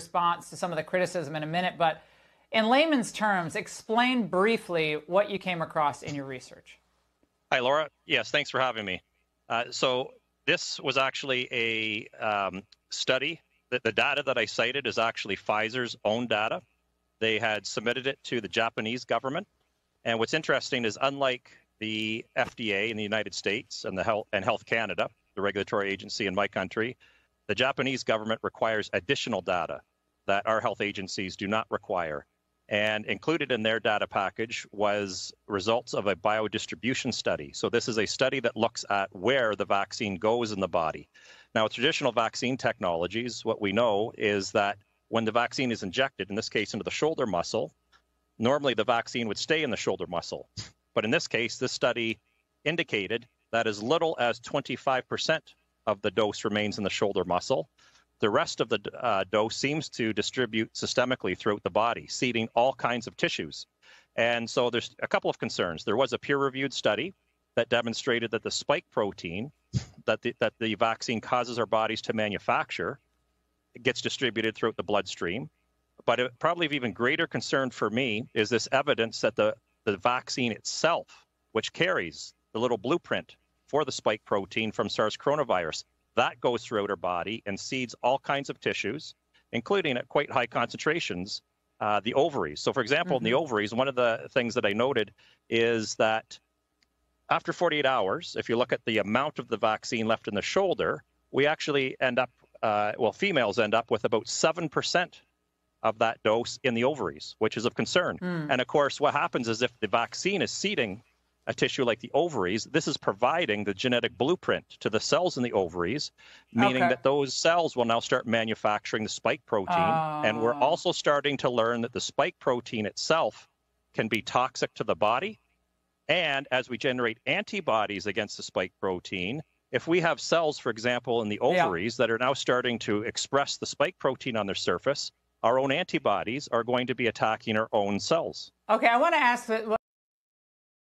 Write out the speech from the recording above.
response to some of the criticism in a minute, but in layman's terms, explain briefly what you came across in your research. Hi, Laura. Yes, thanks for having me. So this was actually a study. The data that I cited is actually Pfizer's own data. They had submitted it to the Japanese government. And what's interesting is, unlike the FDA in the United States and Health Canada, the regulatory agency in my country, the Japanese government requires additional data that our health agencies do not require. And included in their data package was results of a biodistribution study. So this is a study that looks at where the vaccine goes in the body. Now, with traditional vaccine technologies, what we know is that when the vaccine is injected, in this case into the shoulder muscle, normally the vaccine would stay in the shoulder muscle. But in this case, this study indicated that as little as 25% of the dose remains in the shoulder muscle. The rest of the dose seems to distribute systemically throughout the body, seeding all kinds of tissues. And so there's a couple of concerns. There was a peer-reviewed study that demonstrated that the spike protein that the vaccine causes our bodies to manufacture gets distributed throughout the bloodstream. But probably of even greater concern for me is this evidence that the vaccine itself, which carries the little blueprint for the spike protein from SARS coronavirus, that goes throughout our body and seeds all kinds of tissues, including at quite high concentrations, the ovaries. So, for example, in the ovaries, one of the things that I noted is that after 48 hours, if you look at the amount of the vaccine left in the shoulder, we actually end up, females end up with about 7% of that dose in the ovaries, which is of concern. And of course, what happens is if the vaccine is seeding a tissue like the ovaries, this is providing the genetic blueprint to the cells in the ovaries, meaning that those cells will now start manufacturing the spike protein. And we're also starting to learn that the spike protein itself can be toxic to the body. And as we generate antibodies against the spike protein, if we have cells, for example, in the ovaries that are now starting to express the spike protein on their surface, our own antibodies are going to be attacking our own cells. Okay, I want to ask that.